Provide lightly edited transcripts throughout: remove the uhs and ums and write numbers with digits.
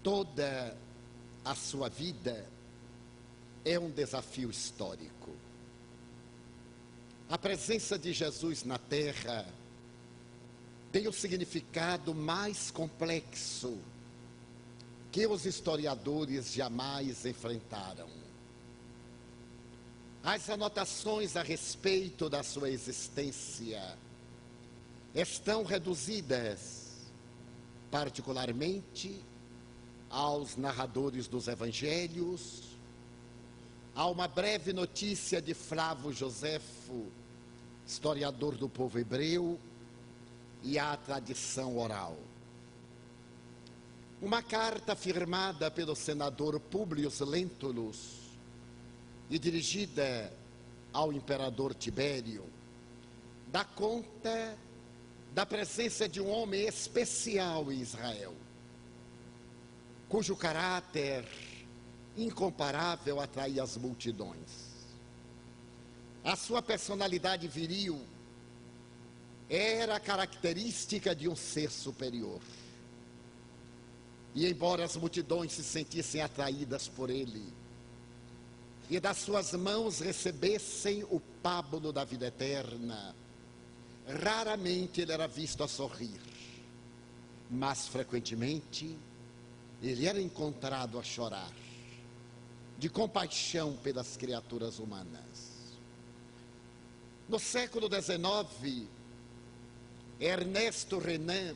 Toda a sua vida é um desafio histórico. A presença de Jesus na Terra tem o significado mais complexo que os historiadores jamais enfrentaram. As anotações a respeito da sua existência estão reduzidas, particularmente, aos narradores dos evangelhos, a uma breve notícia de Flávio Joséfo, historiador do povo hebreu, e à tradição oral. Uma carta firmada pelo senador Públio Lentulus e dirigida ao imperador Tibério dá conta da presença de um homem especial em Israel, cujo caráter incomparável atrai as multidões. A sua personalidade viril era característica de um ser superior. E embora as multidões se sentissem atraídas por ele e das suas mãos recebessem o pábulo da vida eterna, raramente ele era visto a sorrir, mas frequentemente ele era encontrado a chorar, de compaixão pelas criaturas humanas. No século XIX, Ernesto Renan,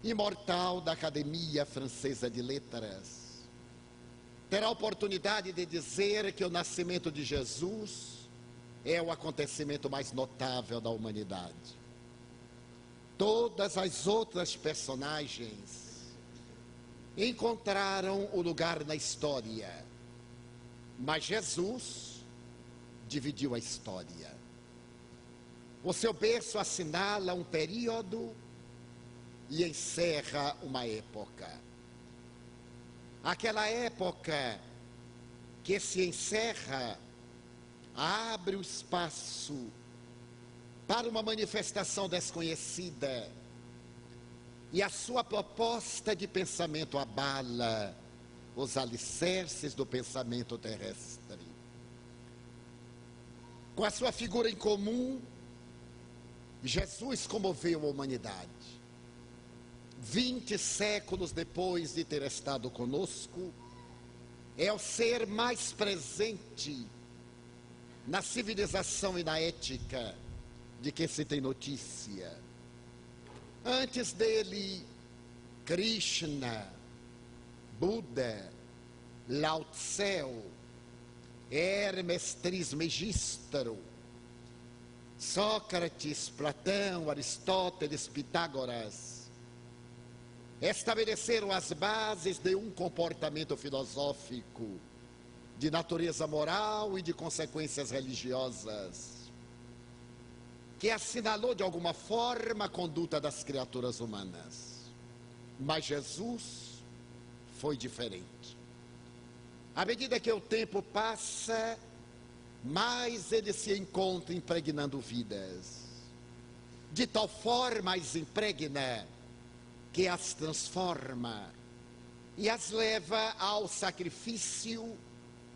imortal da Academia Francesa de Letras, terá a oportunidade de dizer que o nascimento de Jesus é o acontecimento mais notável da humanidade. Todas as outras personagens encontraram o lugar na história, mas Jesus dividiu a história. O seu berço assinala um período e encerra uma época. Aquela época que se encerra abre o espaço para uma manifestação desconhecida, e a sua proposta de pensamento abala os alicerces do pensamento terrestre. Com a sua figura em comum, Jesus comoveu a humanidade. 20 séculos depois de ter estado conosco, é o ser mais presente na civilização e na ética de que se tem notícia. Antes dele, Krishna, Buda, Lao Tse, Hermes Trismegistro, Sócrates, Platão, Aristóteles, Pitágoras estabeleceram as bases de um comportamento filosófico de natureza moral e de consequências religiosas, que assinalou de alguma forma a conduta das criaturas humanas. Mas Jesus foi diferente. À medida que o tempo passa, mais ele se encontra impregnando vidas. De tal forma as impregna que as transforma e as leva ao sacrifício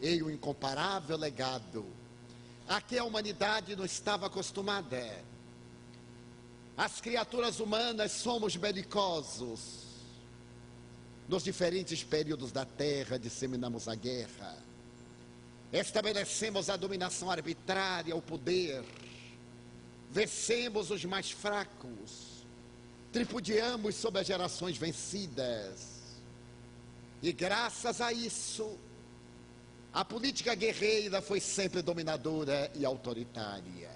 e o incomparável legado a que a humanidade não estava acostumada. As criaturas humanas somos belicosos. Nos diferentes períodos da Terra disseminamos a guerra, estabelecemos a dominação arbitrária, o poder, vencemos os mais fracos, tripudiamos sobre as gerações vencidas. E graças a isso, a política guerreira foi sempre dominadora e autoritária.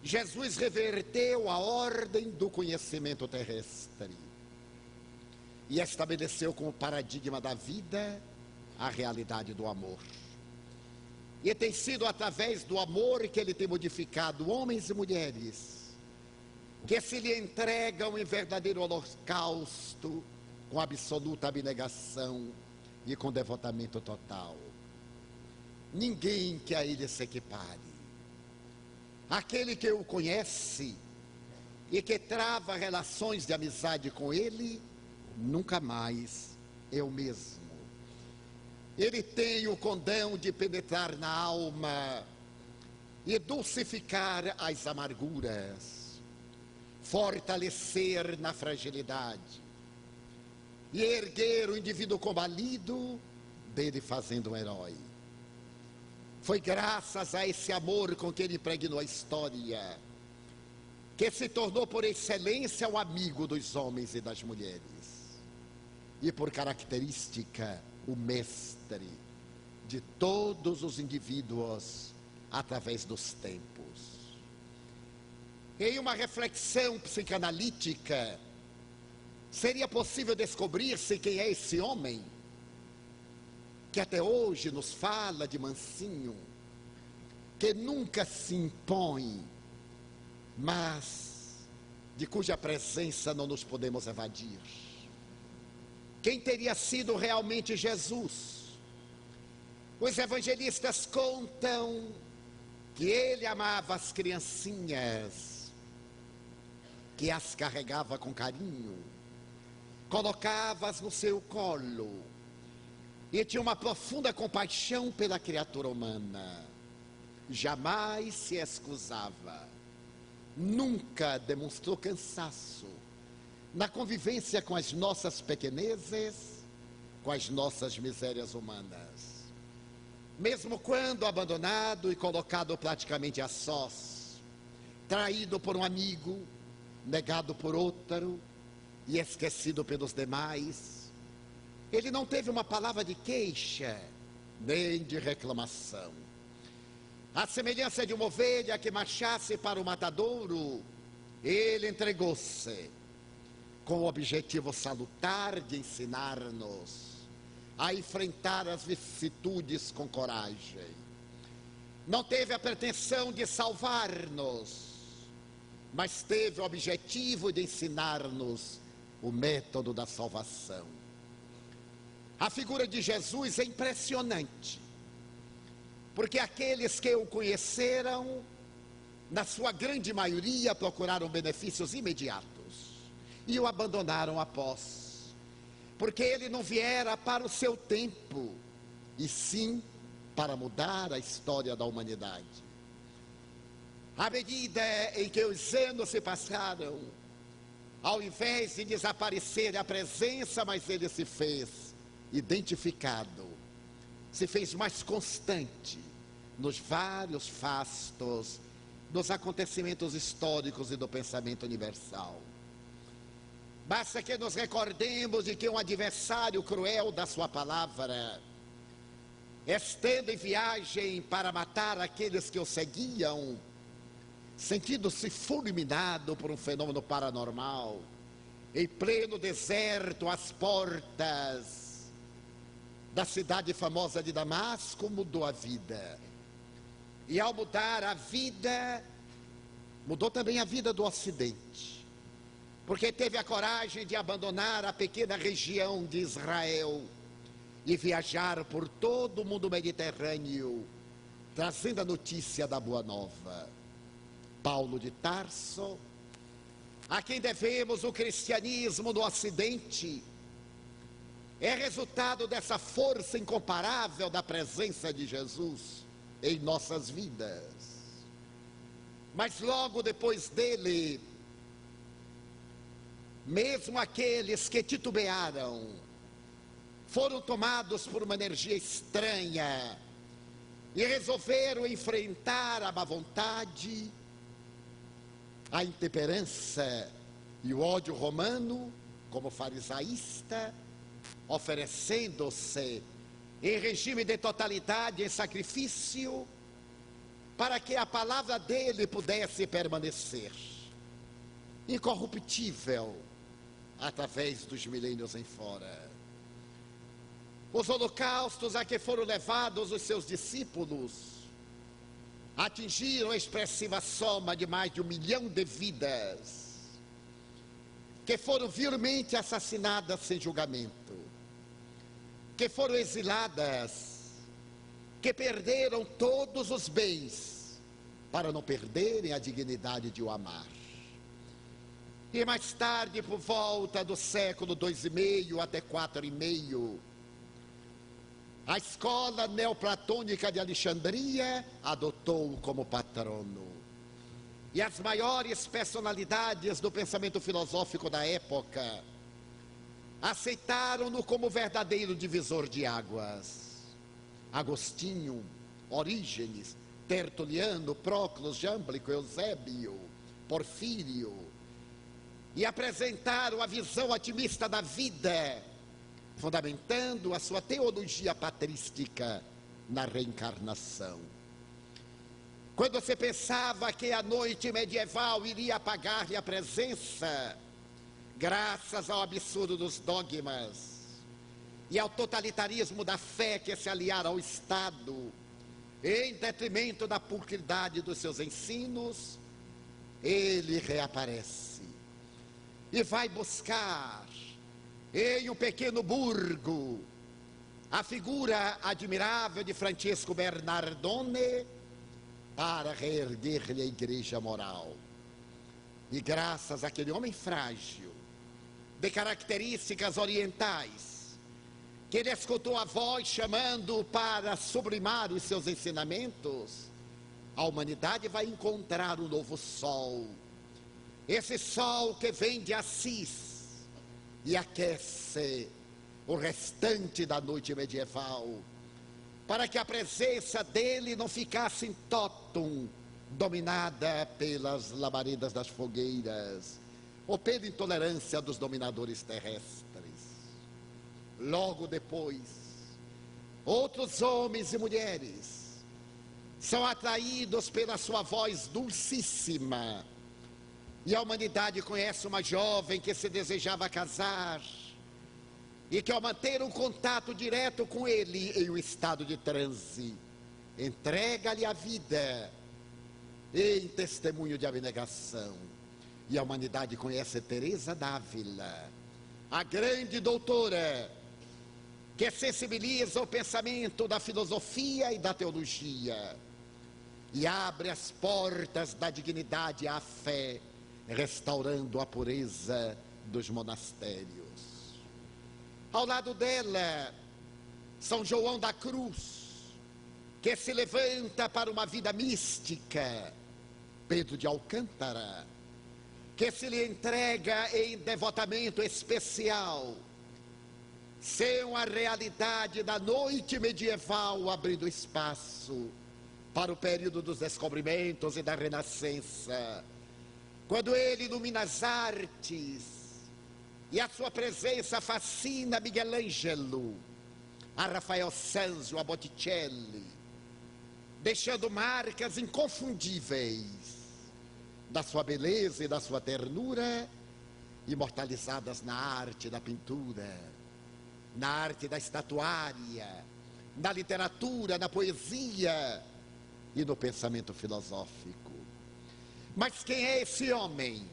Jesus reverteu a ordem do conhecimento terrestre e estabeleceu como paradigma da vida a realidade do amor. E tem sido através do amor que ele tem modificado homens e mulheres que se lhe entregam em verdadeiro holocausto, com absoluta abnegação e com devotamento total. Ninguém que a ele se equipare. Aquele que o conhece e que trava relações de amizade com ele, nunca mais é o mesmo. Ele tem o condão de penetrar na alma e dulcificar as amarguras, fortalecer na fragilidade e erguer o indivíduo combalido, dele fazendo um herói. Foi graças a esse amor com que ele impregnou a história que se tornou por excelência o amigo dos homens e das mulheres e por característica o mestre de todos os indivíduos através dos tempos. Em uma reflexão psicanalítica, seria possível descobrir-se quem é esse homem que até hoje nos fala de mansinho, que nunca se impõe, mas de cuja presença não nos podemos evadir. Quem teria sido realmente Jesus? Os evangelistas contam que ele amava as criancinhas, que as carregava com carinho, colocava-as no seu colo e tinha uma profunda compaixão pela criatura humana. Jamais se excusava, nunca demonstrou cansaço na convivência com as nossas pequenezes, com as nossas misérias humanas. Mesmo quando abandonado e colocado praticamente a sós, traído por um amigo, negado por outro e esquecido pelos demais, ele não teve uma palavra de queixa, nem de reclamação. À semelhança de uma ovelha que marchasse para o matadouro, ele entregou-se com o objetivo salutar de ensinar-nos a enfrentar as vicissitudes com coragem. Não teve a pretensão de salvar-nos, mas teve o objetivo de ensinar-nos o método da salvação. A figura de Jesus é impressionante, porque aqueles que o conheceram, na sua grande maioria, procuraram benefícios imediatos e o abandonaram após, porque ele não viera para o seu tempo, e sim para mudar a história da humanidade. À medida em que os anos se passaram, ao invés de desaparecer a presença, mas ele se fez identificado, se fez mais constante nos vários fastos dos acontecimentos históricos e do pensamento universal. Basta que nos recordemos de que um adversário cruel da sua palavra, estando em viagem para matar aqueles que o seguiam, sentindo-se fulminado por um fenômeno paranormal, em pleno deserto, às portas da cidade famosa de Damasco, mudou a vida. E ao mudar a vida, mudou também a vida do Ocidente, porque teve a coragem de abandonar a pequena região de Israel e viajar por todo o mundo mediterrâneo, trazendo a notícia da Boa Nova. Paulo de Tarso, a quem devemos o cristianismo no Ocidente, é resultado dessa força incomparável da presença de Jesus em nossas vidas. Mas logo depois dele, mesmo aqueles que titubearam, foram tomados por uma energia estranha e resolveram enfrentar a má vontade, a intemperança e o ódio romano como farisaísta, oferecendo-se em regime de totalidade, em sacrifício, para que a palavra dele pudesse permanecer incorruptível através dos milênios em fora. Os holocaustos a que foram levados os seus discípulos atingiram a expressiva soma de mais de 1 milhão de vidas que foram vilmente assassinadas sem julgamento, que foram exiladas, que perderam todos os bens para não perderem a dignidade de o amar. E mais tarde, por volta do século II,5 até IV,5, a escola neoplatônica de Alexandria adotou-o como patrono. E as maiores personalidades do pensamento filosófico da época aceitaram-no como verdadeiro divisor de águas. Agostinho, Orígenes, Tertuliano, Próclus, Jámblico, Eusébio, Porfírio, e apresentaram a visão otimista da vida, fundamentando a sua teologia patrística na reencarnação. Quando você pensava que a noite medieval iria apagar-lhe a presença, graças ao absurdo dos dogmas e ao totalitarismo da fé que se aliara ao Estado, em detrimento da pulcridade dos seus ensinos, ele reaparece e vai buscar em um pequeno burgo a figura admirável de Francesco Bernardone para reerguer-lhe a igreja moral. E graças àquele homem frágil, de características orientais, que ele escutou a voz chamando para sublimar os seus ensinamentos, a humanidade vai encontrar um novo sol. Esse sol que vem de Assis e aquece o restante da noite medieval, para que a presença dele não ficasse em totum, dominada pelas labaredas das fogueiras, ou pela intolerância dos dominadores terrestres. Logo depois, outros homens e mulheres são atraídos pela sua voz dulcíssima, e a humanidade conhece uma jovem que se desejava casar, e que ao manter um contato direto com ele em um estado de transe, entrega-lhe a vida em testemunho de abnegação. E a humanidade conhece Teresa d'Ávila, a grande doutora, que sensibiliza o pensamento da filosofia e da teologia, e abre as portas da dignidade à fé, restaurando a pureza dos monastérios. Ao lado dela, São João da Cruz, que se levanta para uma vida mística. Pedro de Alcântara, que se lhe entrega em devotamento especial, são a realidade da noite medieval, abrindo espaço para o período dos descobrimentos e da Renascença, quando ele ilumina as artes, e a sua presença fascina Miguel Ângelo, a Rafael Sanzio, a Botticelli, deixando marcas inconfundíveis da sua beleza e da sua ternura, imortalizadas na arte da pintura, na arte da estatuária, na literatura, na poesia e no pensamento filosófico. Mas quem é esse homem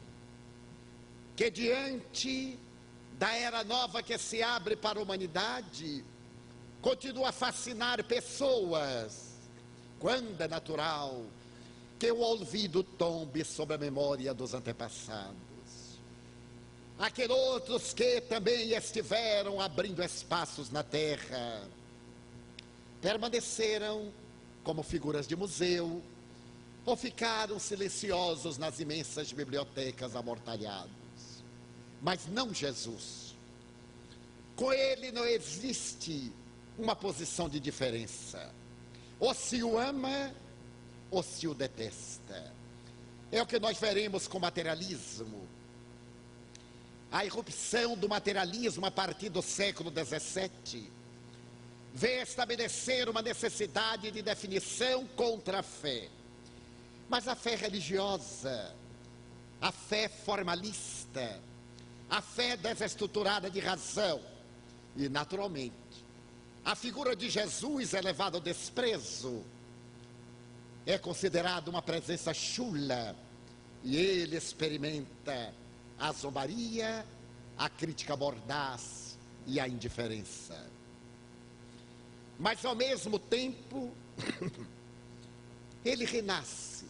que, diante da era nova que se abre para a humanidade, continua a fascinar pessoas, quando é natural que o olvido tombe sobre a memória dos antepassados? Aqueles outros que também estiveram abrindo espaços na terra, permaneceram como figuras de museu, ou ficaram silenciosos nas imensas bibliotecas amortalhadas. Mas não Jesus. Com ele não existe uma posição de diferença. Ou se o ama, ou se o detesta. É o que nós veremos com o materialismo. A irrupção do materialismo a partir do século XVII veio estabelecer uma necessidade de definição contra a fé. Mas a fé religiosa, a fé formalista, a fé desestruturada de razão, e naturalmente a figura de Jesus elevada ao desprezo, é considerado uma presença chula, e ele experimenta a zombaria, a crítica mordaz e a indiferença. Mas ao mesmo tempo ele renasce,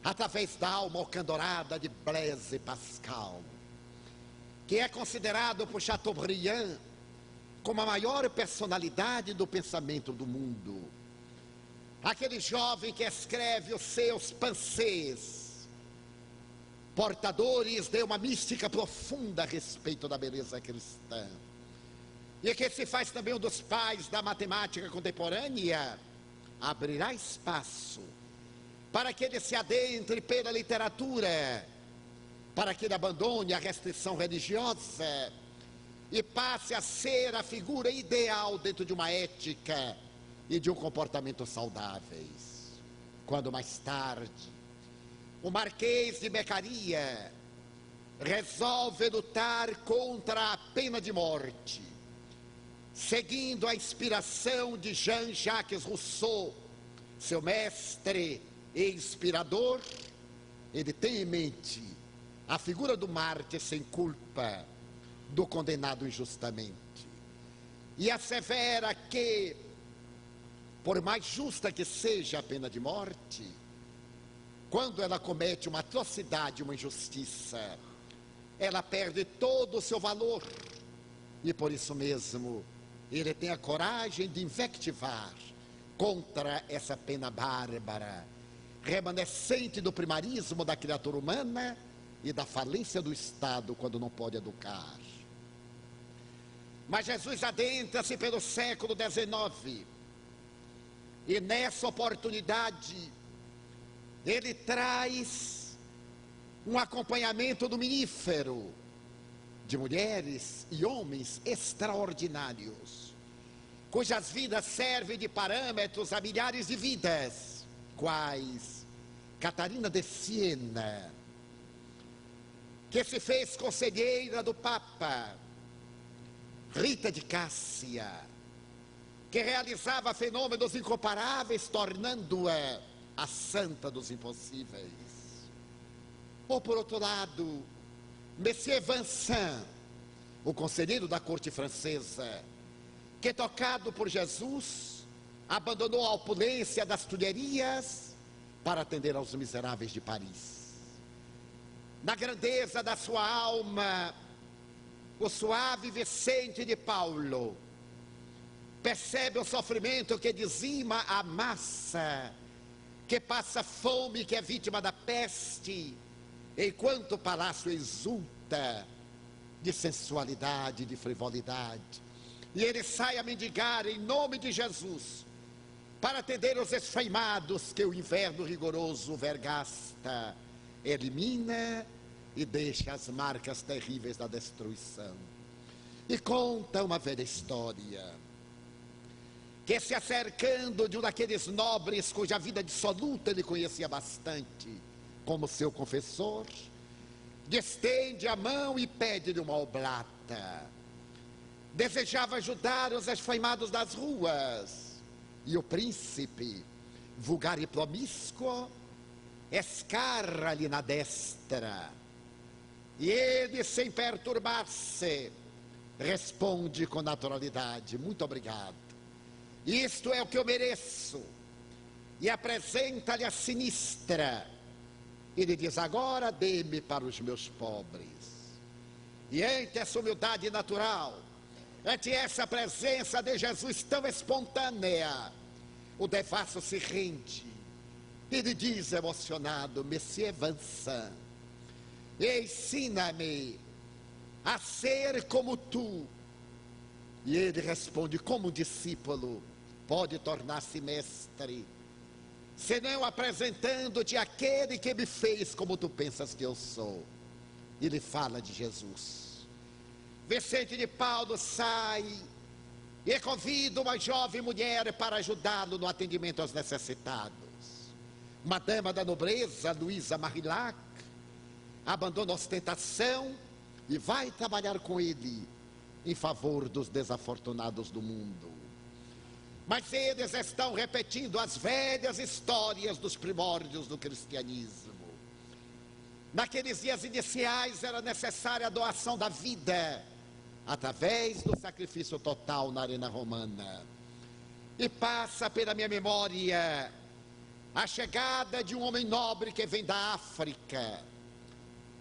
através da alma alcandorada de Blaise Pascal, que é considerado por Chateaubriand como a maior personalidade do pensamento do mundo. Aquele jovem que escreve os seus pensées, portadores de uma mística profunda a respeito da beleza cristã, e que se faz também um dos pais da matemática contemporânea, abrirá espaço para que ele se adentre pela literatura, para que ele abandone a restrição religiosa e passe a ser a figura ideal dentro de uma ética e de um comportamento saudáveis. Quando mais tarde o Marquês de Beccaria resolve lutar contra a pena de morte, seguindo a inspiração de Jean-Jacques Rousseau, seu mestre e inspirador, ele tem em mente a figura do mártir sem culpa, do condenado injustamente, e assevera que, por mais justa que seja a pena de morte, quando ela comete uma atrocidade, uma injustiça, ela perde todo o seu valor, e por isso mesmo ele tem a coragem de invectivar contra essa pena bárbara, remanescente do primarismo da criatura humana e da falência do Estado quando não pode educar. Mas Jesus adentra-se pelo século XIX, e nessa oportunidade ele traz um acompanhamento luminífero de mulheres e homens extraordinários, cujas vidas servem de parâmetros a milhares de vidas, quais Catarina de Siena, que se fez conselheira do Papa, Rita de Cássia, que realizava fenômenos incomparáveis, tornando-a a santa dos impossíveis. Ou, por outro lado, Monsieur Vincent, o conselheiro da corte francesa, que, tocado por Jesus, abandonou a opulência das Tulherias para atender aos miseráveis de Paris. Na grandeza da sua alma, o suave Vicente de Paulo percebe o sofrimento que dizima a massa, que passa fome, que é vítima da peste, enquanto o palácio exulta de sensualidade, de frivolidade. E ele sai a mendigar em nome de Jesus, para atender os esfaimados que o inverno rigoroso vergasta, elimina e deixa as marcas terríveis da destruição. E conta uma velha história, que se acercando de um daqueles nobres cuja vida dissoluta ele conhecia bastante, como seu confessor, estende a mão e pede-lhe uma oblata. Desejava ajudar os esfaimados das ruas, e o príncipe, vulgar e promíscuo, escarra-lhe na destra, e ele, sem perturbar-se, responde com naturalidade: muito obrigado, isto é o que eu mereço, e apresenta-lhe a sinistra. Ele diz: agora dê-me para os meus pobres. E ante essa humildade natural, ante essa presença de Jesus tão espontânea, o devasso se rende. Ele diz emocionado: Monsieur Vincent, ensina-me a ser como tu. E ele responde: como um discípulo pode tornar-se mestre, senão apresentando-te aquele que me fez como tu pensas que eu sou? Ele fala de Jesus. Vicente de Paulo sai e convida uma jovem mulher para ajudá-lo no atendimento aos necessitados. Uma dama da nobreza, Luísa Marillac, abandona a ostentação e vai trabalhar com ele em favor dos desafortunados do mundo. Mas eles estão repetindo as velhas histórias dos primórdios do cristianismo. Naqueles dias iniciais era necessária a doação da vida, através do sacrifício total na arena romana. E passa pela minha memória a chegada de um homem nobre que vem da África,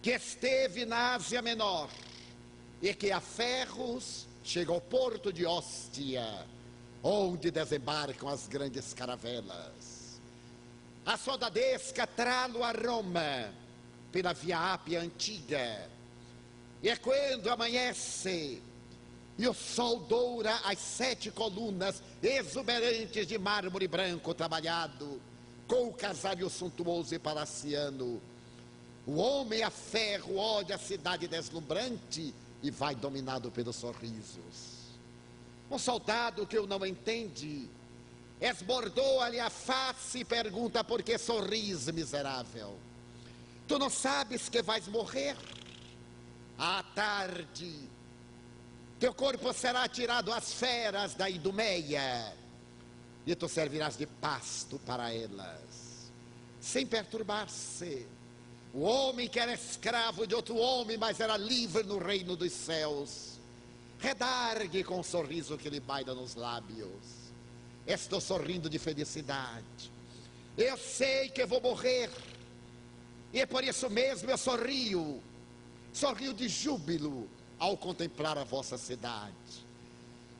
que esteve na Ásia Menor e que a ferros chega ao porto de Ostia, onde desembarcam as grandes caravelas. A soldadesca trá-lo a Roma pela Via Ápia antiga. E quando amanhece e o sol doura as 7 colunas exuberantes de mármore branco trabalhado, com o casario suntuoso e palaciano, o homem a ferro olha a cidade deslumbrante e vai dominado pelos sorrisos. Um soldado que o não entende esbordoa-lhe a face e pergunta: por que sorris, miserável? Tu não sabes que vais morrer? À tarde, teu corpo será tirado às feras da Idumeia e tu servirás de pasto para elas. Sem perturbar-se, o homem que era escravo de outro homem, mas era livre no reino dos céus, redargue com um sorriso que lhe baila nos lábios: estou sorrindo de felicidade. Eu sei que vou morrer e por isso mesmo eu sorrio de júbilo ao contemplar a vossa cidade.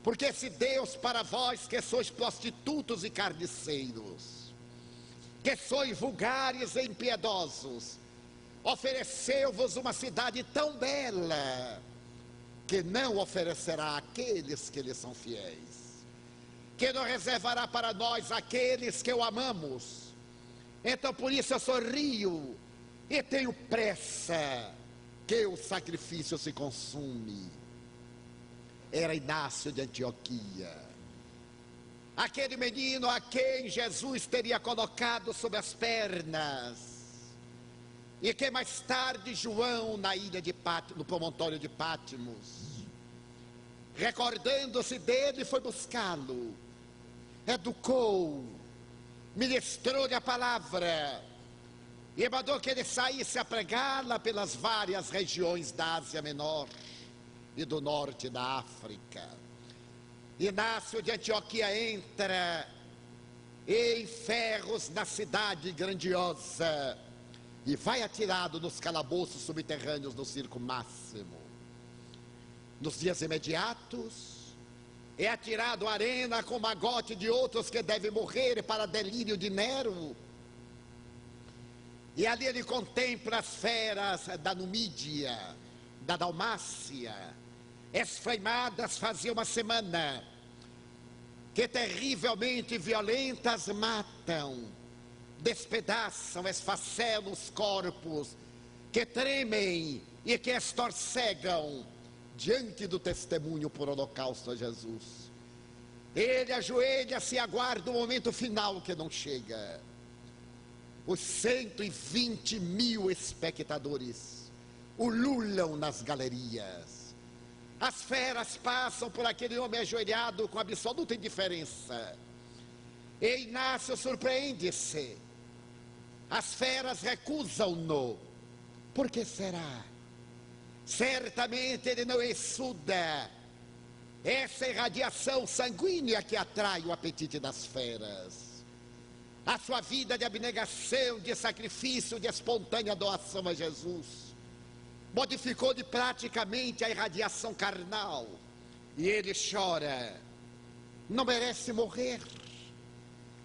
Porque se Deus para vós que sois prostitutos e carniceiros, que sois vulgares e impiedosos, ofereceu-vos uma cidade tão bela, que não oferecerá àqueles que lhe são fiéis, que não reservará para nós aqueles que o amamos. Então por isso eu sorrio e tenho pressa que o sacrifício se consume. Era Inácio de Antioquia, aquele menino a quem Jesus teria colocado sob as pernas, e que mais tarde João, na ilha de Patmos, no promontório de Patmos, recordando-se dele, foi buscá-lo, educou, ministrou-lhe a palavra e mandou que ele saísse a pregá-la pelas várias regiões da Ásia Menor e do norte da África. Inácio de Antioquia entra em ferros na cidade grandiosa e vai atirado nos calabouços subterrâneos do Circo Máximo. Nos dias imediatos, é atirado à arena com magote de outros que devem morrer para delírio de Nero. E ali ele contempla as feras da Numídia, da Dalmácia, esfaimadas fazia uma semana, que terrivelmente violentas matam, despedaçam, esfacelam os corpos, que tremem e que estorcegam diante do testemunho por holocausto a Jesus. Ele ajoelha-se e aguarda o momento final que não chega. Os 120.000 espectadores ululam nas galerias. As feras passam por aquele homem ajoelhado com absoluta indiferença. E Inácio surpreende-se. As feras recusam-no. Por que será? Certamente ele não exuda essa irradiação sanguínea que atrai o apetite das feras. A sua vida de abnegação, de sacrifício, de espontânea doação a Jesus modificou-lhe praticamente a irradiação carnal. E ele chora. Não merece morrer.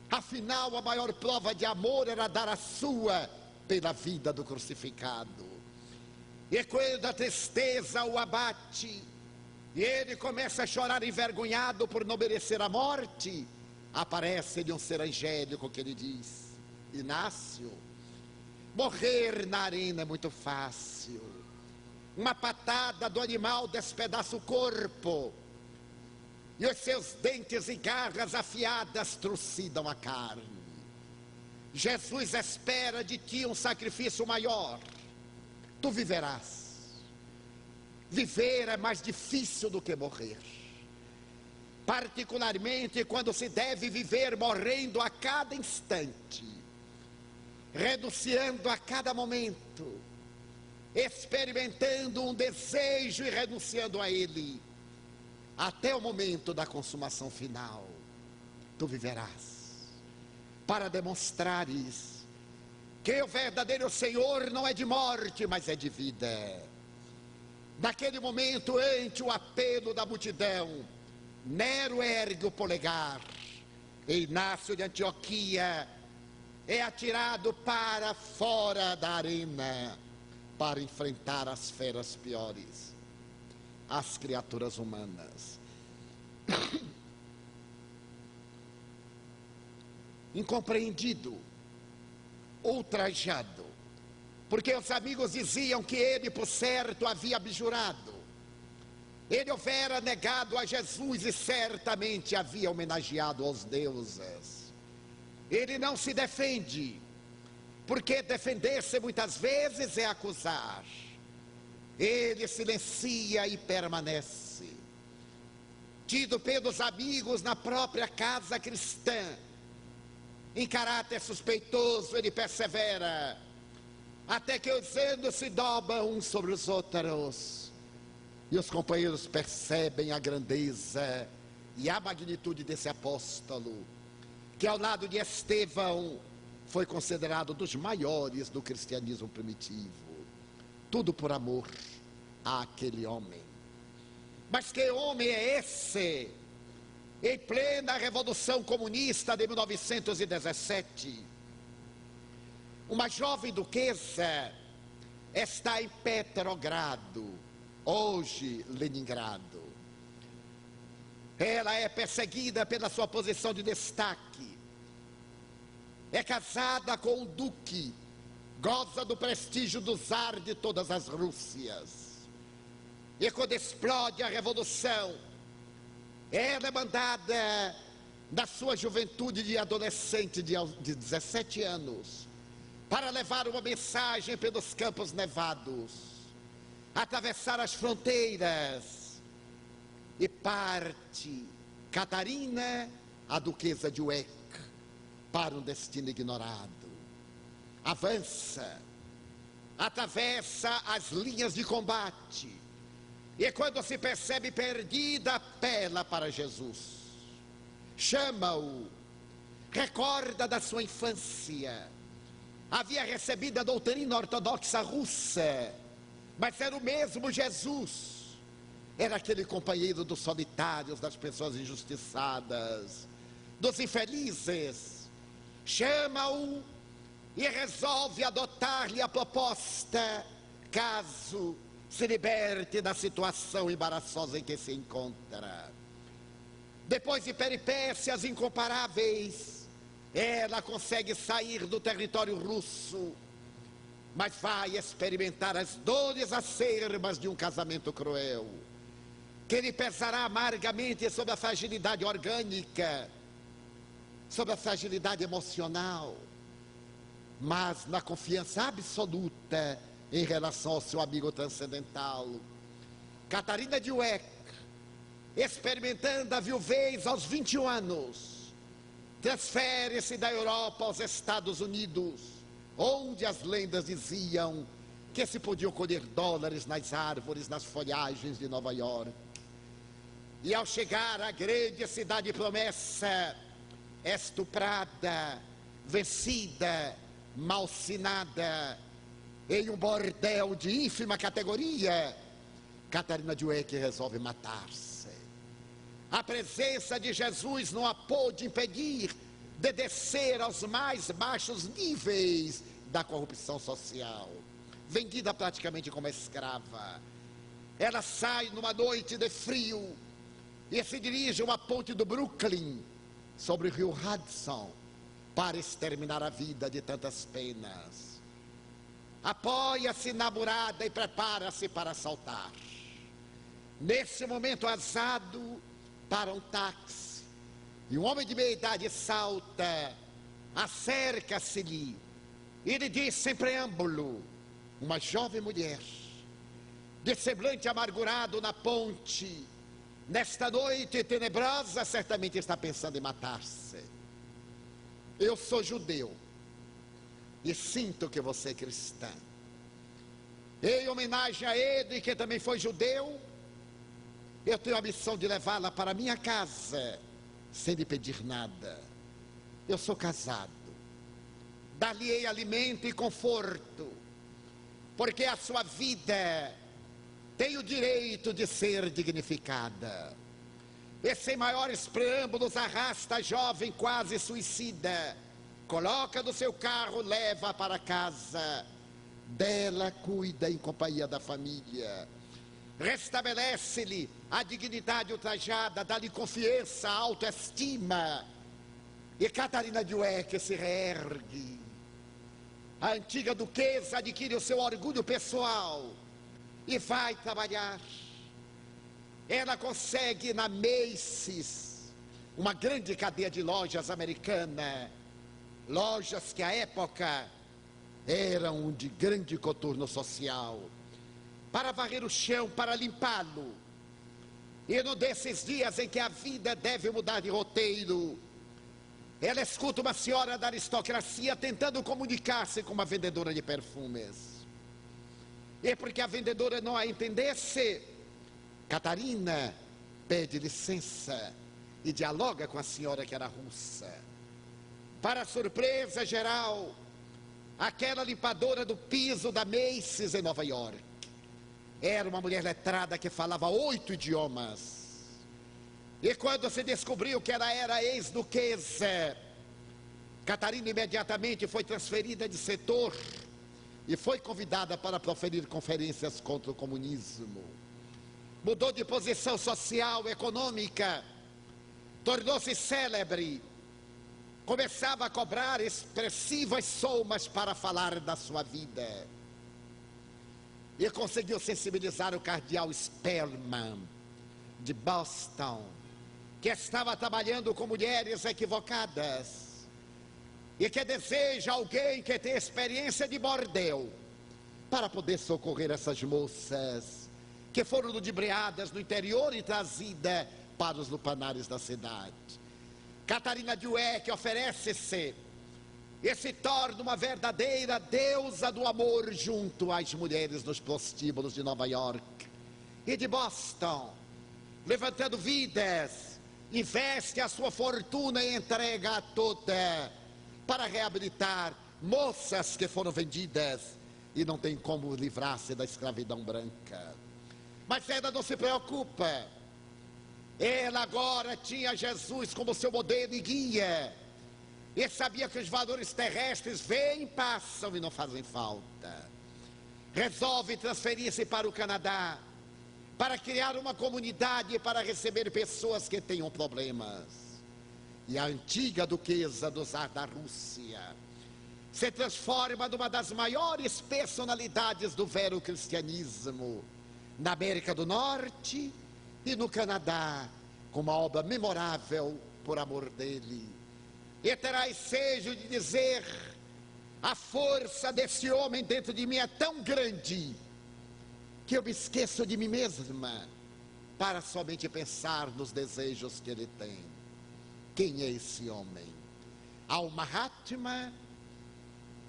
Afinal, a maior prova de amor era dar a sua pela vida do crucificado. E quando a tristeza o abate, e ele começa a chorar envergonhado por não merecer a morte, aparece-lhe um ser angélico que lhe diz: Inácio, morrer na arena é muito fácil. Uma patada do animal despedaça o corpo, e os seus dentes e garras afiadas trucidam a carne. Jesus espera de ti um sacrifício maior. Tu viverás. Viver é mais difícil do que morrer, particularmente quando se deve viver morrendo a cada instante, renunciando a cada momento, experimentando um desejo e renunciando a ele, até o momento da consumação final. Tu viverás. para demonstrares que o verdadeiro Senhor não é de morte, mas é de vida. Naquele momento, ante o apelo da multidão, Nero ergue o polegar. E Inácio de Antioquia é atirado para fora da arena para enfrentar as feras piores, as criaturas humanas. Incompreendido, ultrajado, porque os amigos diziam que ele, por certo, havia abjurado. Ele houvera negado a Jesus e certamente havia homenageado aos deuses. Ele não se defende, porque defender-se muitas vezes é acusar. Ele silencia e permanece. Tido pelos amigos na própria casa cristã, em caráter suspeitoso, ele persevera, até que os anos se dobram uns sobre os outros, e os companheiros percebem a grandeza e a magnitude desse apóstolo, que ao lado de Estevão foi considerado dos maiores do cristianismo primitivo. Tudo por amor àquele homem. Mas que homem é esse? Em plena Revolução Comunista de 1917, uma jovem duquesa está em Petrogrado, hoje Leningrado. Ela é perseguida pela sua posição de destaque. É casada com um duque, goza do prestígio do czar de todas as Rússias. E quando explode a Revolução, ela é mandada, na sua juventude de adolescente de 17 anos, para levar uma mensagem pelos campos nevados, atravessar as fronteiras, e parte Catarina, a duquesa de Wieck, para um destino ignorado. Avança, atravessa as linhas de combate, e quando se percebe perdida, apela para Jesus, chama-o, recorda da sua infância, havia recebido a doutrina ortodoxa russa, mas era o mesmo Jesus, era aquele companheiro dos solitários, das pessoas injustiçadas, dos infelizes. Chama-o e resolve adotar-lhe a proposta, caso se liberte da situação embaraçosa em que se encontra. Depois de peripécias incomparáveis, ela consegue sair do território russo, mas vai experimentar as dores acerbas de um casamento cruel, que lhe pesará amargamente sobre a fragilidade orgânica, sobre a fragilidade emocional, mas na confiança absoluta em relação ao seu amigo transcendental. Catarina de Wieck, experimentando a viuvez aos 21 anos, transfere-se da Europa aos Estados Unidos, onde as lendas diziam que se podiam colher dólares nas árvores, nas folhagens de Nova York. E ao chegar à grande cidade promessa, estuprada, vencida, malsinada, em um bordel de ínfima categoria, Catarina de Wieck resolve matar-se. A presença de Jesus não a pôde impedir de descer aos mais baixos níveis da corrupção social. Vendida praticamente como escrava, ela sai numa noite de frio e se dirige a uma ponte do Brooklyn, sobre o rio Hudson, para exterminar a vida de tantas penas. Apoia-se na murada e prepara-se para saltar. Nesse momento azado, para um táxi, e um homem de meia idade salta, acerca-se-lhe, e lhe diz sem preâmbulo, uma jovem mulher, de semblante amargurado na ponte, nesta noite tenebrosa, certamente está pensando em matar-se. Eu sou judeu e sinto que você é cristã. Em homenagem a ele, que também foi judeu, eu tenho a missão de levá-la para minha casa, sem lhe pedir nada. eu sou casado, dar-lhe-ei alimento e conforto, porque a sua vida tem o direito de ser dignificada. E sem maiores preâmbulos arrasta a jovem quase suicida, coloca no seu carro, leva para casa, dela cuida em companhia da família, restabelece-lhe a dignidade ultrajada, dá-lhe confiança, autoestima. E Catarina Dweck se reergue. A antiga duquesa adquire o seu orgulho pessoal e vai trabalhar. Ela consegue na Macy's, uma grande cadeia de lojas americana, lojas que à época eram de grande coturno social, para varrer o chão, para limpá-lo. E num desses dias em que a vida deve mudar de roteiro, ela escuta uma senhora da aristocracia tentando comunicar-se com uma vendedora de perfumes. E porque a vendedora não a entendesse, Catarina pede licença e dialoga com a senhora que era russa. Para surpresa geral, aquela limpadora do piso da Macy's em Nova York era uma mulher letrada que falava 8 idiomas. E quando se descobriu que ela era ex-duquesa, Catarina imediatamente foi transferida de setor e foi convidada para proferir conferências contra o comunismo. Mudou de posição social, econômica, tornou-se célebre, começava a cobrar expressivas somas para falar da sua vida. E conseguiu sensibilizar o cardeal Spellman, de Boston, que estava trabalhando com mulheres equivocadas e que deseja alguém que tenha experiência de bordel para poder socorrer essas moças que foram ludibriadas no interior e trazidas para os lupanares da cidade. Catarina Dweck oferece-se e se torna uma verdadeira deusa do amor junto às mulheres nos prostíbulos de Nova York e de Boston, levantando vidas, investe a sua fortuna e entrega a toda para reabilitar moças que foram vendidas e não tem como livrar-se da escravidão branca. Mas ela não se preocupa. Ela agora tinha Jesus como seu modelo e guia. E sabia que os valores terrestres vêm, passam e não fazem falta. Resolve transferir-se para o Canadá, para criar uma comunidade para receber pessoas que tenham problemas. E a antiga duquesa do Czar da Rússia se transforma numa das maiores personalidades do velho cristianismo na América do Norte e no Canadá, com uma obra memorável por amor dele. E terá ensejo de dizer: a força desse homem dentro de mim é tão grande que eu me esqueço de mim mesma para somente pensar nos desejos que ele tem. Quem é esse homem? Ao Mahatma,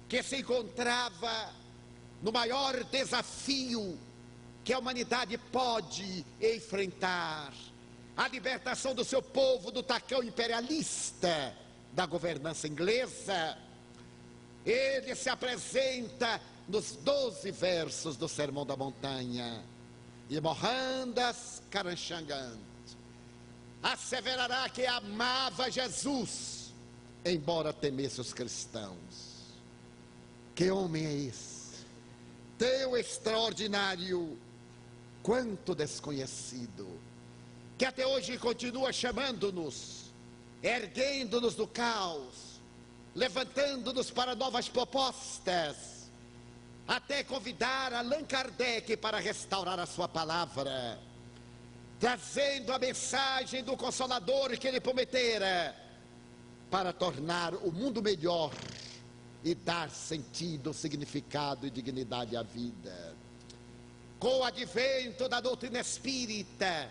que se encontrava no maior desafio que a humanidade pode enfrentar, a libertação do seu povo do tacão imperialista da governança inglesa. Ele se apresenta nos 12 versos do Sermão da Montanha. E Mohandas Karamchand asseverará que amava Jesus, embora temesse os cristãos. Que homem é esse? Tão extraordinário quanto desconhecido, que até hoje continua chamando-nos, erguendo-nos do caos, levantando-nos para novas propostas, até convidar Allan Kardec para restaurar a sua palavra, trazendo a mensagem do Consolador que ele prometera, para tornar o mundo melhor e dar sentido, significado e dignidade à vida. Com o advento da doutrina espírita,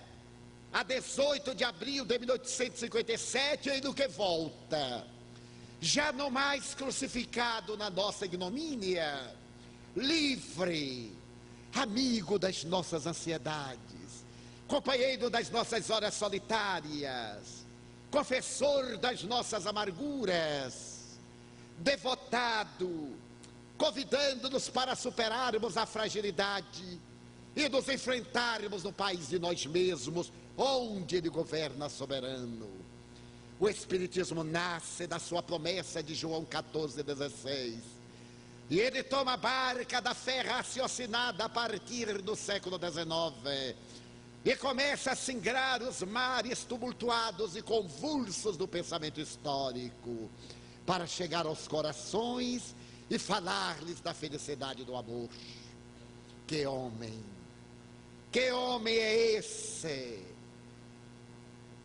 a 18 de abril de 1857, ele que volta, já não mais crucificado na nossa ignomínia, livre, amigo das nossas ansiedades, companheiro das nossas horas solitárias, confessor das nossas amarguras, devotado, convidando-nos para superarmos a fragilidade e nos enfrentarmos no país de nós mesmos, onde Ele governa soberano. O Espiritismo nasce da sua promessa de João 14,16. E ele toma a barca da fé raciocinada a partir do século XIX e começa a singrar os mares tumultuados e convulsos do pensamento histórico para chegar aos corações e falar-lhes da felicidade do amor. Que homem! Que homem é esse?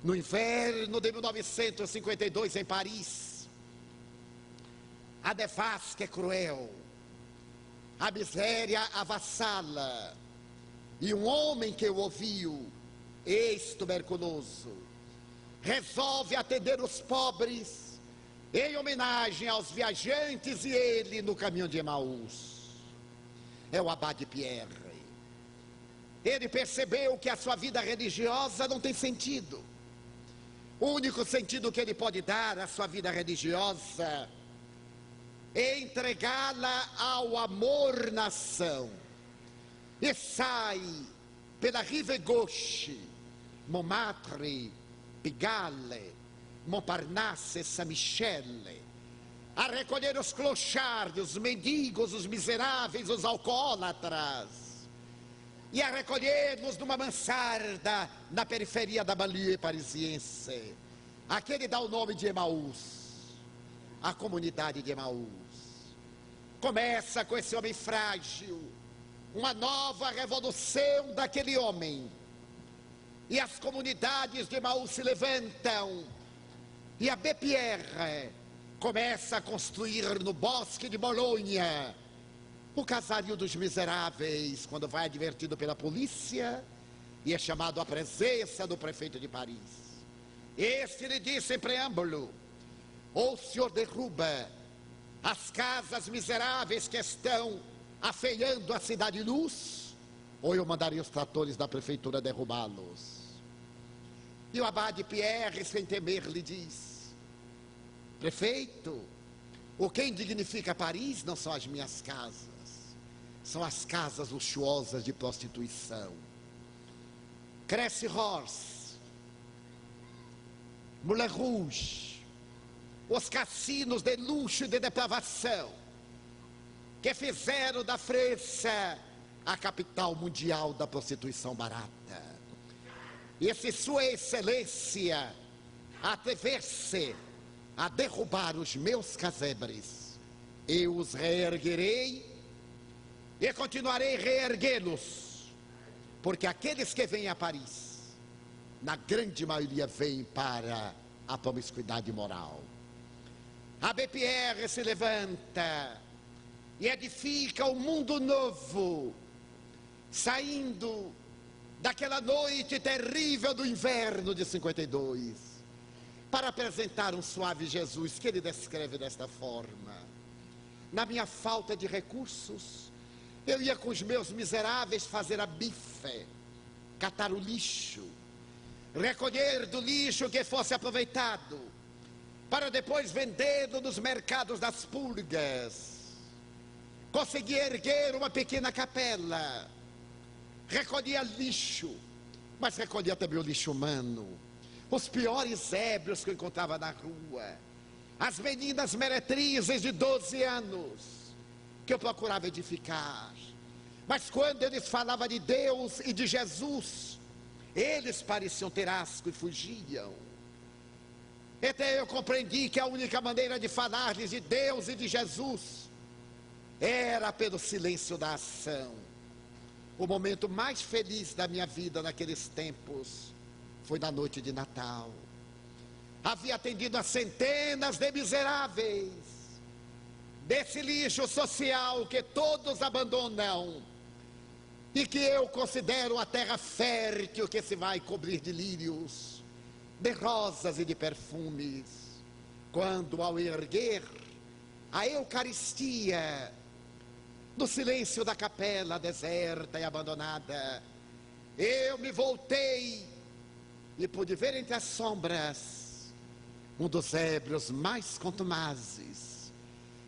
No inverno de 1952 em Paris, a devasca é cruel, a miséria avassala, e um homem que o ouviu, ex-tuberculoso, resolve atender os pobres em homenagem aos viajantes e ele no caminho de Emaús. É o Abade Pierre. Ele percebeu que a sua vida religiosa não tem sentido. O único sentido que ele pode dar à sua vida religiosa é entregá-la ao amor na ação. E sai pela Rive Gauche, Montmartre, Pigalle, Montparnasse, Saint-Michel, a recolher os clochards, os mendigos, os miseráveis, os alcoólatras, e a recolher-nos numa mansarda na periferia da banlieue parisiense. Aquele dá o nome de Emaús, a comunidade de Emaús. Começa com esse homem frágil, uma nova revolução daquele homem. E as comunidades de Emaús se levantam. E a Abbé Pierre começa a construir no bosque de Bolonha o casario dos miseráveis, quando vai advertido pela polícia e é chamado à presença do prefeito de Paris. Este lhe disse em preâmbulo: ou o senhor derruba as casas miseráveis que estão afeiando a cidade luz, ou eu mandaria os tratores da prefeitura derrubá-los. E o Abade Pierre, sem temer, lhe diz: prefeito, o que indignifica Paris não são as minhas casas, são as casas luxuosas de prostituição. Cressy-Rosse, Moulin Rouge, os cassinos de luxo e de depravação, que fizeram da França a capital mundial da prostituição barata. E se Sua Excelência atrever-se a derrubar os meus casebres, eu os reerguerei e continuarei reerguê-los, porque aqueles que vêm a Paris, na grande maioria, vêm para a promiscuidade moral. Abbé Pierre se levanta e edifica um mundo novo, saindo daquela noite terrível do inverno de 52, para apresentar um suave Jesus que ele descreve desta forma: na minha falta de recursos, eu ia com os meus miseráveis fazer a bife, catar o lixo, recolher do lixo que fosse aproveitado, para depois vendê-lo nos mercados das pulgas. Consegui erguer uma pequena capela, recolhia lixo, mas recolhia também o lixo humano, os piores ébrios que eu encontrava na rua, as meninas meretrizes de 12 anos, que eu procurava edificar. Mas quando eles falavam de Deus e de Jesus, eles pareciam ter asco e fugiam. Então eu compreendi que a única maneira de falar-lhes de Deus e de Jesus era pelo silêncio da ação. O momento mais feliz da minha vida naqueles tempos foi na noite de Natal. Havia atendido a centenas de miseráveis desse lixo social que todos abandonam e que eu considero a terra fértil que se vai cobrir de lírios, de rosas e de perfumes, quando ao erguer a Eucaristia no silêncio da capela deserta e abandonada, eu me voltei e pude ver entre as sombras um dos ébrios mais contumazes,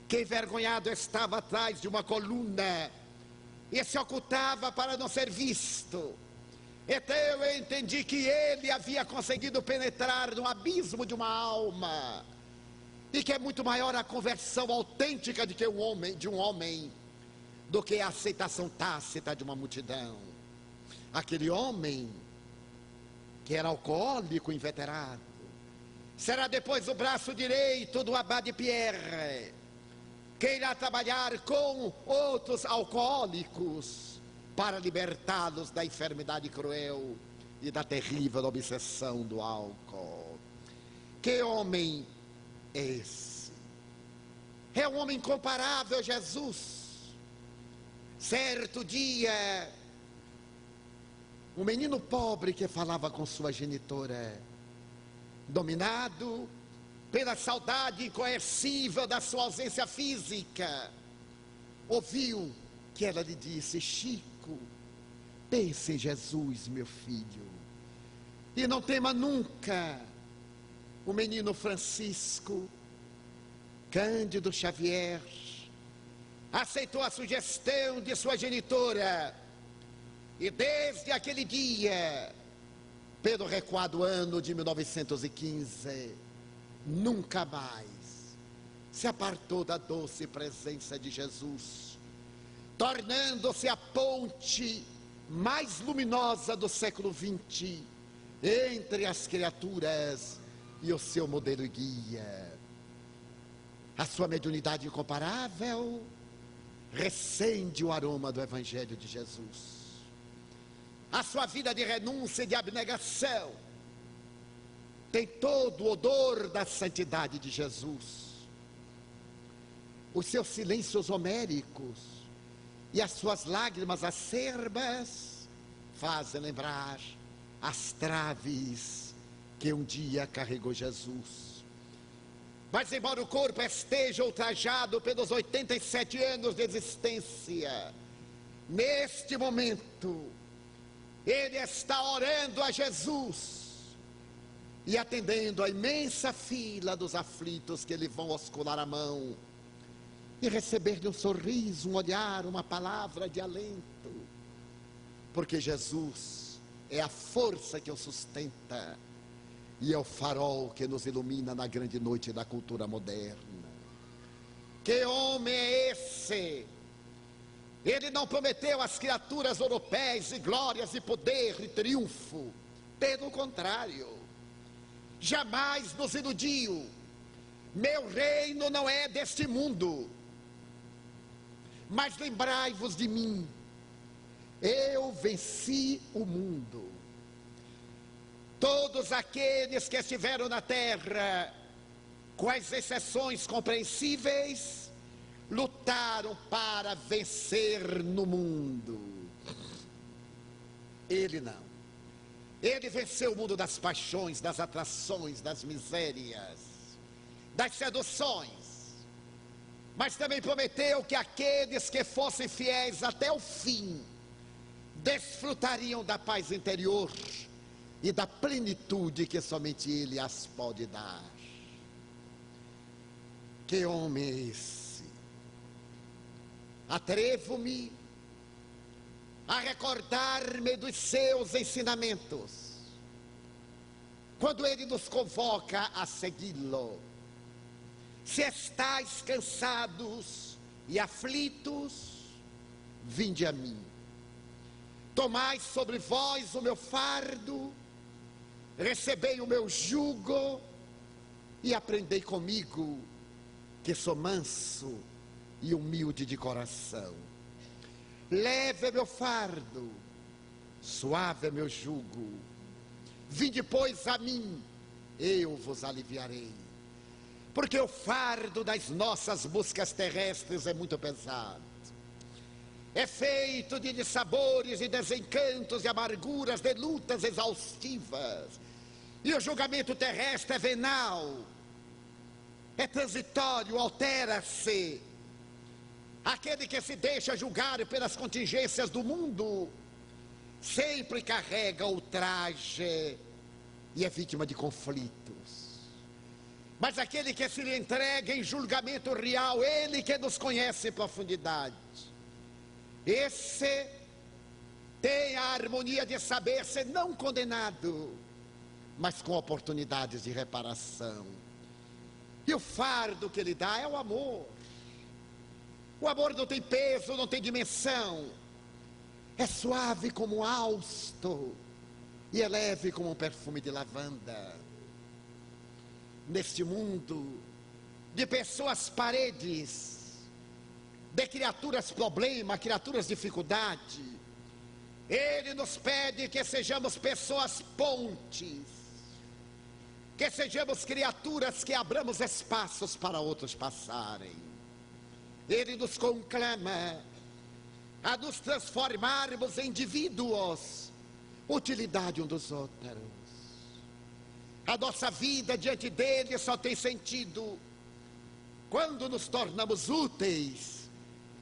que envergonhado estava atrás de uma coluna e se ocultava para não ser visto. Então eu entendi que ele havia conseguido penetrar no abismo de uma alma, e que é muito maior a conversão autêntica de um homem do que a aceitação tácita de uma multidão. Aquele homem que era alcoólico inveterado será depois o braço direito do abade Pierre, que irá trabalhar com outros alcoólicos para libertá-los da enfermidade cruel e da terrível obsessão do álcool. Que homem é esse? É um homem incomparável, Jesus. Certo dia, um menino pobre que falava com sua genitora, dominado pela saudade incoercível da sua ausência física, ouviu que ela lhe disse: Chico, pense em Jesus, meu filho, e não tema nunca. O menino Francisco Cândido Xavier aceitou a sugestão de sua genitora, e desde aquele dia, pelo recuado ano de 1915, nunca mais se apartou da doce presença de Jesus, tornando-se a ponte mais luminosa do século XX entre as criaturas e o seu modelo guia. A sua mediunidade incomparável recende o aroma do Evangelho de Jesus. A sua vida de renúncia e de abnegação tem todo o odor da santidade de Jesus. Os seus silêncios homéricos e as suas lágrimas acerbas fazem lembrar as traves que um dia carregou Jesus. Mas embora o corpo esteja ultrajado pelos 87 anos de existência, neste momento ele está orando a Jesus e atendendo a imensa fila dos aflitos que lhe vão oscular a mão e receber-lhe um sorriso, um olhar, uma palavra de alento, porque Jesus é a força que o sustenta e é o farol que nos ilumina na grande noite da cultura moderna. Que homem é esse? Ele não prometeu às criaturas europeias e glórias e poder e triunfo. Pelo contrário, jamais nos iludiu. Meu reino não é deste mundo. Mas lembrai-vos de mim. Eu venci o mundo. Todos aqueles que estiveram na terra, com as exceções compreensíveis, lutaram para vencer no mundo. Ele não. Ele venceu o mundo das paixões, das atrações, das misérias, das seduções. Mas também prometeu que aqueles que fossem fiéis até o fim desfrutariam da paz interior e da plenitude que somente Ele as pode dar. Que homem é esse? Atrevo-me a recordar-me dos seus ensinamentos, quando Ele nos convoca a segui-lo. Se estáis cansados e aflitos, vinde a mim. Tomai sobre vós o meu fardo, recebei o meu jugo e aprendei comigo, que sou manso e humilde de coração. Leve é meu fardo, suave é meu jugo. Vinde, pois, a mim, eu vos aliviarei. Porque o fardo das nossas buscas terrestres é muito pesado. É feito de dissabores e desencantos e amarguras, de lutas exaustivas. E o julgamento terrestre é venal, é transitório, altera-se. Aquele que se deixa julgar pelas contingências do mundo sempre carrega ultraje e é vítima de conflitos. Mas aquele que se lhe entrega em julgamento real, ele que nos conhece em profundidade, esse tem a harmonia de saber ser não condenado, mas com oportunidades de reparação. E o fardo que ele dá é o amor. O amor não tem peso, não tem dimensão. É suave como um hausto e é leve como um perfume de lavanda. Neste mundo de pessoas paredes, de criaturas problema, criaturas dificuldade, ele nos pede que sejamos pessoas pontes, que sejamos criaturas que abramos espaços para outros passarem. Ele nos conclama a nos transformarmos em indivíduos, utilidade um dos outros. A nossa vida diante dele só tem sentido quando nos tornamos úteis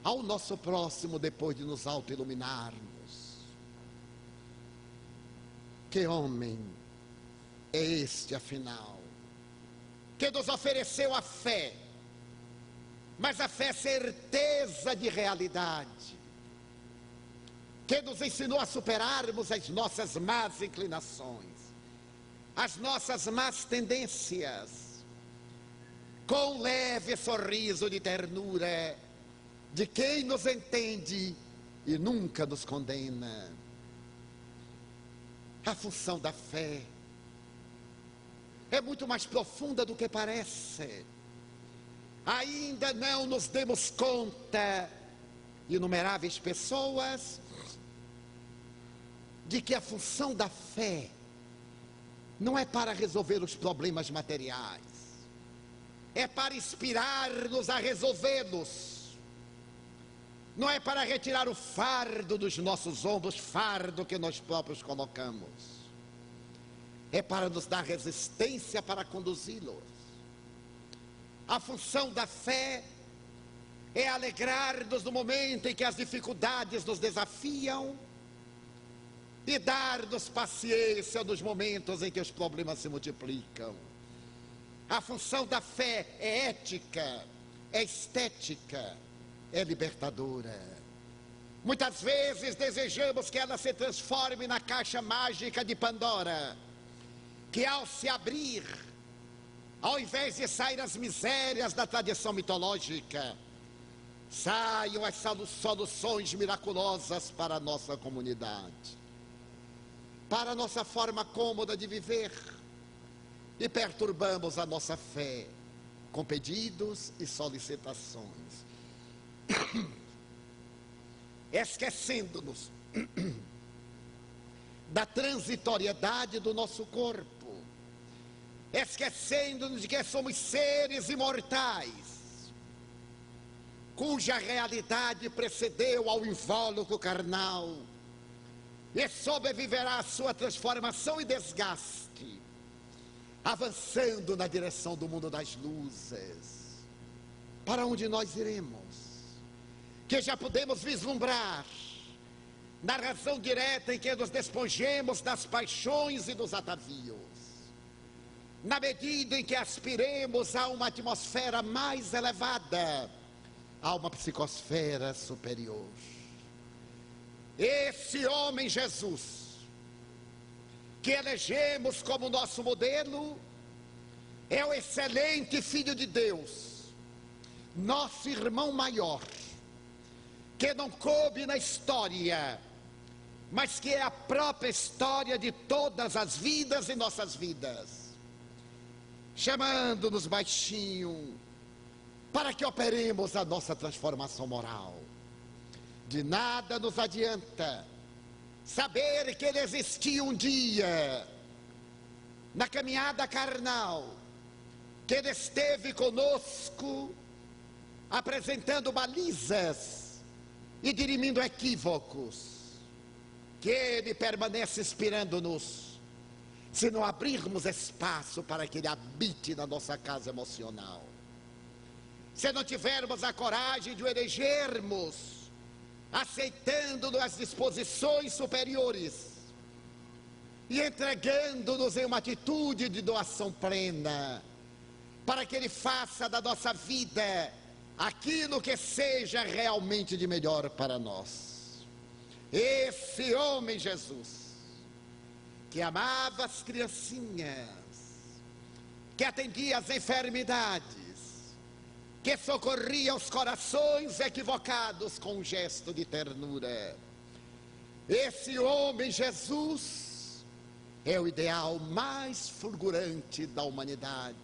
ao nosso próximo depois de nos auto-iluminarmos. Que homem é este, afinal, que nos ofereceu a fé, mas a fé é certeza de realidade, que nos ensinou a superarmos as nossas más inclinações, as nossas más tendências, com leve sorriso de ternura, de quem nos entende e nunca nos condena. A função da fé é muito mais profunda do que parece. Ainda não nos demos conta, inumeráveis pessoas, de que a função da fé não é para resolver os problemas materiais, é para inspirar-nos a resolvê-los. Não é para retirar o fardo dos nossos ombros, fardo que nós próprios colocamos. É para nos dar resistência para conduzi-los. A função da fé é alegrar-nos no momento em que as dificuldades nos desafiam e dar-nos paciência nos momentos em que os problemas se multiplicam. A função da fé é ética, é estética, é libertadora. Muitas vezes desejamos que ela se transforme na caixa mágica de Pandora, que ao se abrir, ao invés de sair as misérias da tradição mitológica, saiam as soluções miraculosas para a nossa comunidade, para a nossa forma cômoda de viver, e perturbamos a nossa fé com pedidos e solicitações, esquecendo-nos da transitoriedade do nosso corpo, esquecendo-nos de que somos seres imortais, cuja realidade precedeu ao invólucro carnal e sobreviverá a sua transformação e desgaste, avançando na direção do mundo das luzes. Para onde nós iremos? Que já podemos vislumbrar na razão direta em que nos despojemos das paixões e dos atavios, na medida em que aspiremos a uma atmosfera mais elevada, a uma psicosfera superior. Esse homem Jesus, que elegemos como nosso modelo, é o excelente Filho de Deus, nosso irmão maior, que não coube na história, mas que é a própria história de todas as vidas e nossas vidas, chamando-nos baixinho, para que operemos a nossa transformação moral. De nada nos adianta saber que ele existiu um dia, na caminhada carnal, que ele esteve conosco, apresentando balizas e dirimindo equívocos, que ele permanece inspirando-nos, se não abrirmos espaço para que ele habite na nossa casa emocional, se não tivermos a coragem de o elegermos, aceitando-nos as disposições superiores e entregando-nos em uma atitude de doação plena, para que Ele faça da nossa vida aquilo que seja realmente de melhor para nós. Esse homem Jesus, que amava as criancinhas, que atendia às enfermidades, que socorria os corações equivocados com um gesto de ternura. Esse homem Jesus é o ideal mais fulgurante da humanidade,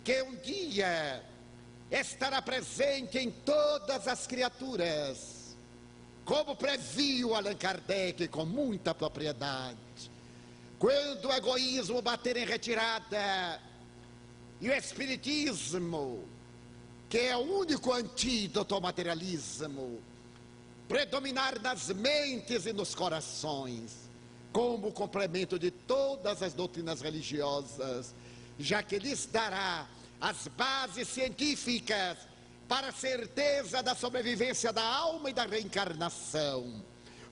que um dia estará presente em todas as criaturas, como previu Allan Kardec com muita propriedade. Quando o egoísmo bater em retirada e o espiritismo, que é o único antídoto ao materialismo, predominar nas mentes e nos corações, como complemento de todas as doutrinas religiosas, já que lhes dará as bases científicas para a certeza da sobrevivência da alma e da reencarnação,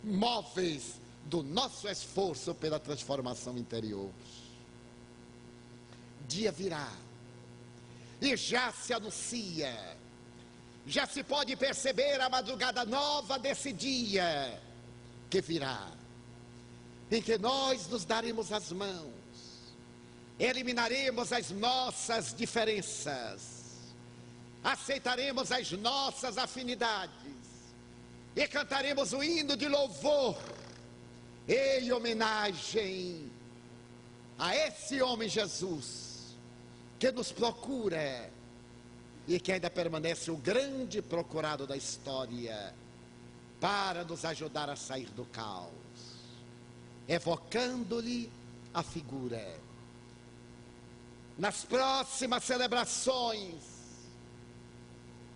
móveis do nosso esforço pela transformação interior. Dia virá, e já se anuncia, já se pode perceber a madrugada nova desse dia que virá, em que nós nos daremos as mãos, eliminaremos as nossas diferenças, aceitaremos as nossas afinidades e cantaremos o hino de louvor em homenagem a esse homem Jesus que nos procura e que ainda permanece o grande procurado da história para nos ajudar a sair do caos, evocando-lhe a figura. Nas próximas celebrações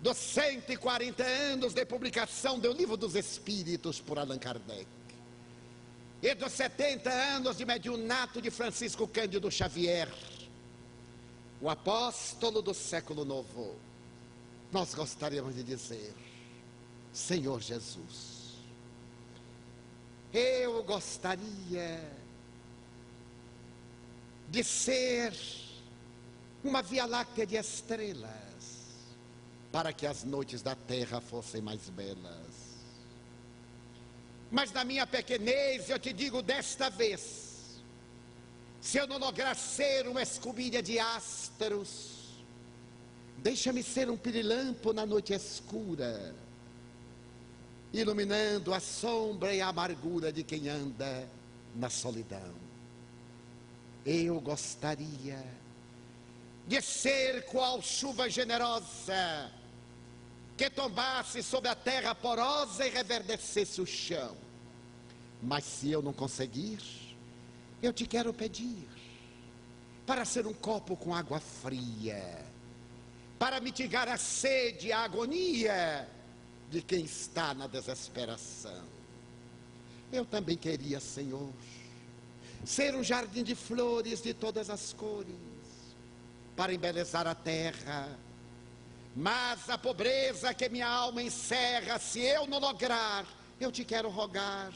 dos 140 anos de publicação do Livro dos Espíritos por Allan Kardec e dos 70 anos de mediunato de Francisco Cândido Xavier, o apóstolo do século novo, nós gostaríamos de dizer: Senhor Jesus, eu gostaria de ser uma Via Láctea de estrelas, para que as noites da terra fossem mais belas. Mas na minha pequenez eu te digo desta vez, se eu não lograr ser uma escumilha de astros, deixa-me ser um pirilampo na noite escura, iluminando a sombra e a amargura de quem anda na solidão. Eu gostaria de ser qual chuva generosa, que tombasse sobre a terra porosa e reverdecesse o chão. Mas se eu não conseguir, eu te quero pedir para ser um copo com água fria, para mitigar a sede e a agonia de quem está na desesperação. Eu também queria, Senhor, ser um jardim de flores de todas as cores, para embelezar a terra. Mas a pobreza que minha alma encerra, se eu não lograr, eu te quero rogar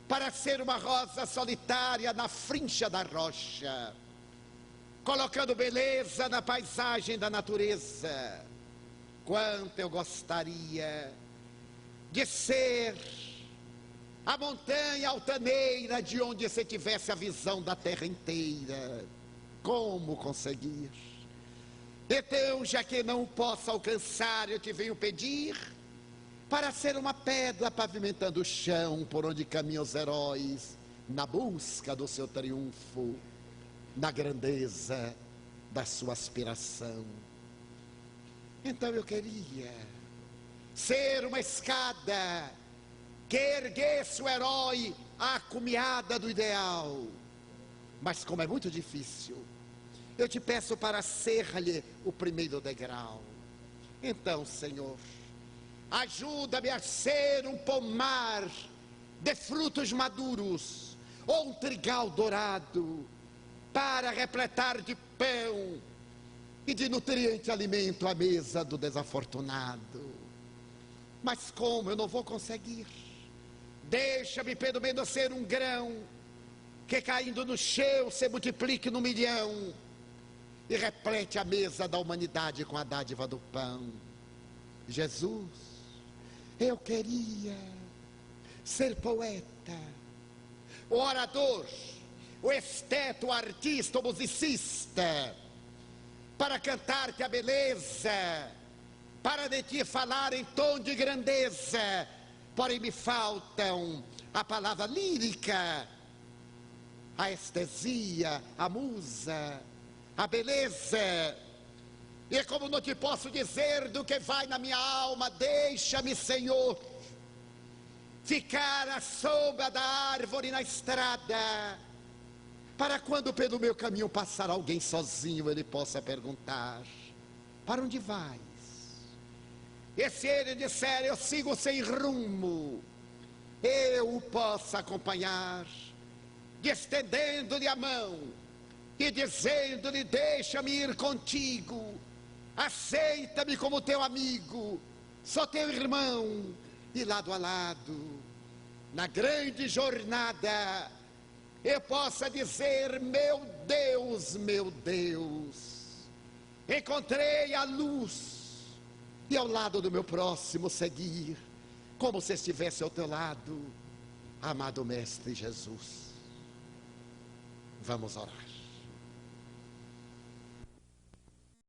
para ser uma rosa solitária na frincha da rocha, colocando beleza na paisagem da natureza. Quanto eu gostaria de ser a montanha altaneira de onde se tivesse a visão da terra inteira. Como conseguir? Então, já que não posso alcançar, eu te venho pedir para ser uma pedra pavimentando o chão por onde caminham os heróis na busca do seu triunfo, na grandeza da sua aspiração. Então eu queria ser uma escada que erguesse o herói à cumeada do ideal. Mas como é muito difícil, eu te peço para ser-lhe o primeiro degrau. Então, Senhor, ajuda-me a ser um pomar de frutos maduros, ou um trigal dourado, para repletar de pão e de nutriente alimento a mesa do desafortunado. Mas como eu não vou conseguir? Deixa-me pelo menos ser um grão que caindo no chão se multiplique no milhão, e replete a mesa da humanidade com a dádiva do pão. Jesus, eu queria ser poeta, o orador, o esteta, o artista, o musicista, para cantar-te a beleza, para de ti falar em tom de grandeza, porém me faltam a palavra lírica, a estesia, a musa, a beleza. E como não te posso dizer do que vai na minha alma, deixa-me, Senhor, ficar à sombra da árvore na estrada, para quando pelo meu caminho passar alguém sozinho, ele possa perguntar: para onde vais? E se ele disser: eu sigo sem rumo, eu o possa acompanhar, estendendo-lhe a mão e dizendo-lhe: deixa-me ir contigo, aceita-me como teu amigo, sou teu irmão, e lado a lado, na grande jornada, eu possa dizer: meu Deus, encontrei a luz, e ao lado do meu próximo seguir, como se estivesse ao teu lado, amado Mestre Jesus. Vamos orar.